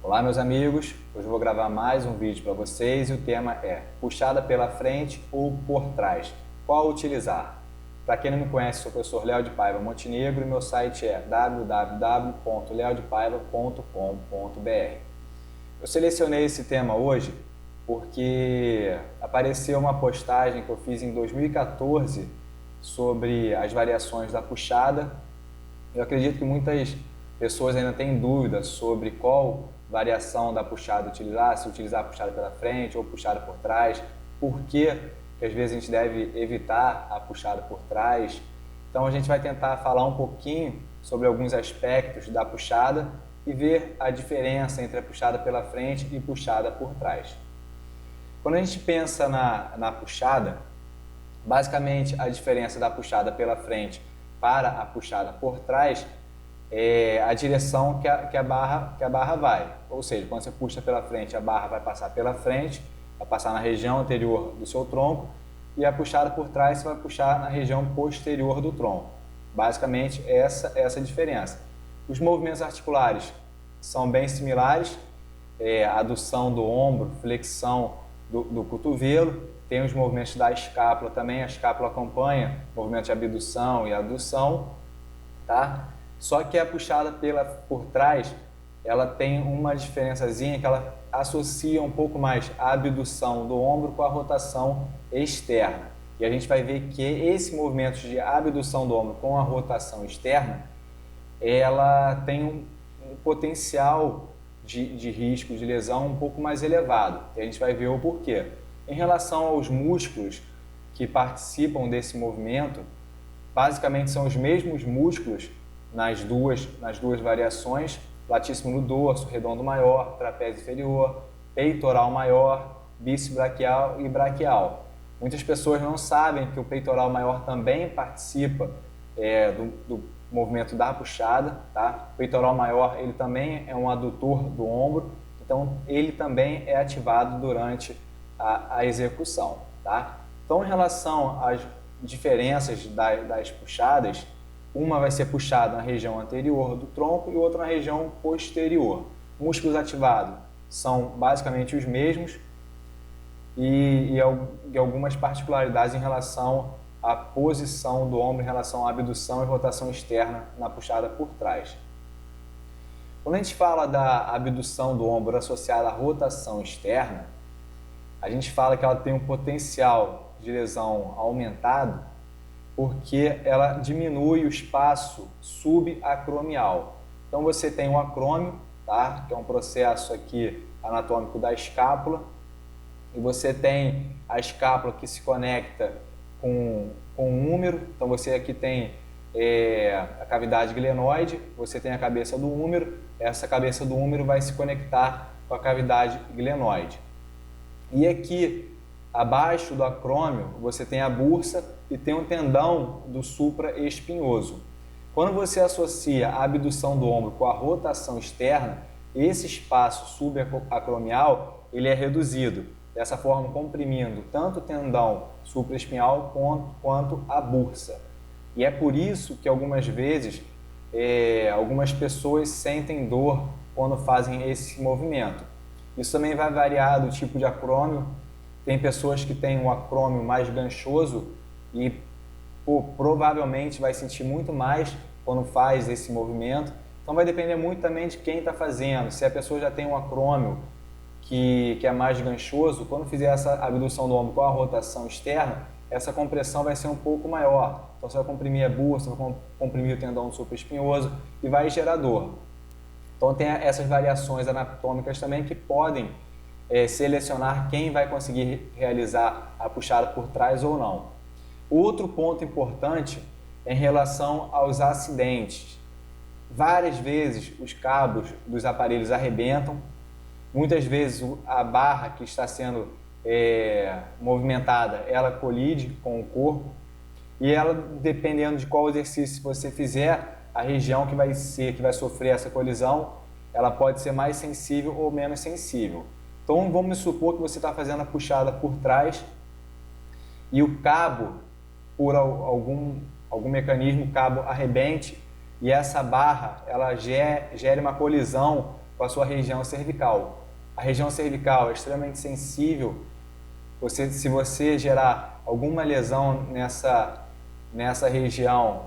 Olá meus amigos, hoje eu vou gravar mais um vídeo para vocês e o tema é puxada pela frente ou por trás, qual utilizar? Para quem não me conhece, sou o professor Léo de Paiva Montenegro e meu site é www.leodepaiva.com.br. Eu selecionei esse tema hoje porque apareceu uma postagem que eu fiz em 2014 sobre as variações da puxada. Eu acredito que muitas pessoas ainda têm dúvidas sobre qual variação da puxada utilizar, se utilizar a puxada pela frente ou puxada por trás, por que às vezes a gente deve evitar a puxada por trás. Então a gente vai tentar falar um pouquinho sobre alguns aspectos da puxada e ver a diferença entre a puxada pela frente e puxada por trás. Quando a gente pensa na puxada, basicamente a diferença da puxada pela frente para a puxada por trás é a direção que a barra vai. Ou seja, quando você puxa pela frente, a barra vai passar pela frente, vai passar na região anterior do seu tronco, e a puxada por trás você vai puxar na região posterior do tronco. Basicamente, essa é a diferença. Os movimentos articulares são bem similares, adução do ombro, flexão do cotovelo, tem os movimentos da escápula também, a escápula acompanha movimentos de abdução e adução, tá? Só que a puxada por trás, ela tem uma diferençazinha que ela associa um pouco mais a abdução do ombro com a rotação externa. E a gente vai ver que esse movimento de abdução do ombro com a rotação externa, ela tem um potencial de risco de lesão um pouco mais elevado. E a gente vai ver o porquê. Em relação aos músculos que participam desse movimento, basicamente são os mesmos músculos nas duas variações: latíssimo no dorso, redondo maior, trapézio inferior, peitoral maior, bíceps braquial e braquial. Muitas pessoas não sabem que o peitoral maior também participa do movimento da puxada, tá? O peitoral maior, ele também é um adutor do ombro, então ele também é ativado durante a execução, tá? Então, em relação às diferenças das puxadas, uma vai ser puxada na região anterior do tronco e outra na região posterior. Músculos ativados são basicamente os mesmos e algumas particularidades em relação à posição do ombro em relação à abdução e rotação externa na puxada por trás. Quando a gente fala da abdução do ombro associada à rotação externa, a gente fala que ela tem um potencial de lesão aumentado porque ela diminui o espaço subacromial. Então você tem o acrômio, tá? Que é um processo aqui anatômico da escápula, e você tem a escápula que se conecta com o húmero. Então você aqui tem a cavidade glenoide, você tem a cabeça do húmero, essa cabeça do húmero vai se conectar com a cavidade glenoide. E aqui abaixo do acrômio você tem a bursa e tem um tendão do supraespinhoso. Quando você associa a abdução do ombro com a rotação externa, esse espaço subacromial ele é reduzido, dessa forma comprimindo tanto o tendão supraespinhal quanto a bursa. E é por isso que algumas vezes algumas pessoas sentem dor quando fazem esse movimento. Isso também vai variar do tipo de acrômio. Tem pessoas que têm um acrômio mais ganchoso e provavelmente vai sentir muito mais quando faz esse movimento. Então vai depender muito também de quem está fazendo. Se a pessoa já tem um acrômio que é mais ganchoso, quando fizer essa abdução do ombro com a rotação externa, essa compressão vai ser um pouco maior. Então você vai comprimir a bursa, vai comprimir o tendão supraespinhoso e vai gerar dor. Então tem essas variações anatômicas também que podem selecionar quem vai conseguir realizar a puxada por trás ou não. Outro ponto importante é em relação aos acidentes. Várias vezes os cabos dos aparelhos arrebentam, muitas vezes a barra que está sendo movimentada, ela colide com o corpo, e ela, dependendo de qual exercício você fizer, a região que vai sofrer essa colisão, ela pode ser mais sensível ou menos sensível. Então vamos supor que você está fazendo a puxada por trás e o cabo, por algum mecanismo, o cabo arrebente e essa barra ela gere uma colisão com a sua região cervical. A região cervical é extremamente sensível. Se você gerar alguma lesão nessa região,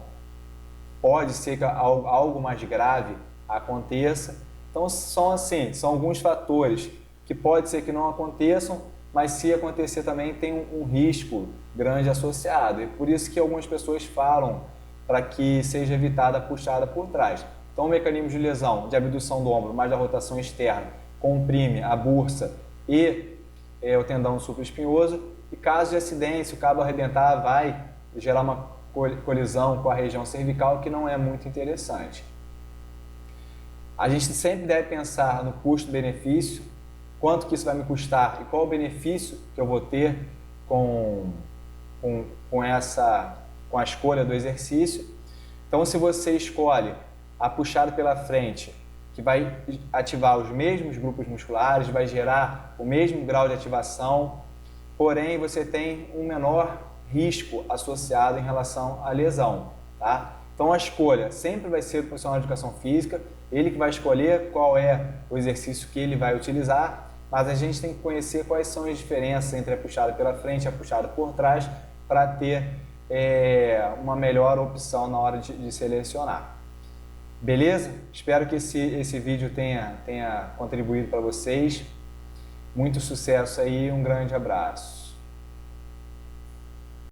pode ser que algo mais grave aconteça. Então são alguns fatores que pode ser que não aconteçam, mas se acontecer também tem um risco grande associado. E por isso que algumas pessoas falam para que seja evitada a puxada por trás. Então o mecanismo de lesão, de abdução do ombro, mais a rotação externa, comprime a bursa e o tendão supraespinhoso. E caso de acidente, se o cabo arrebentar, vai gerar uma colisão com a região cervical, que não é muito interessante. A gente sempre deve pensar no custo-benefício, quanto que isso vai me custar e qual o benefício que eu vou ter com a escolha do exercício. Então, se você escolhe a puxada pela frente, que vai ativar os mesmos grupos musculares, vai gerar o mesmo grau de ativação, porém você tem um menor risco associado em relação à lesão, tá? Então a escolha sempre vai ser do profissional de educação física, ele que vai escolher qual é o exercício que ele vai utilizar, mas a gente tem que conhecer quais são as diferenças entre a puxada pela frente e a puxada por trás para ter uma melhor opção na hora de selecionar. Beleza? Espero que esse vídeo tenha contribuído para vocês. Muito sucesso aí, um grande abraço.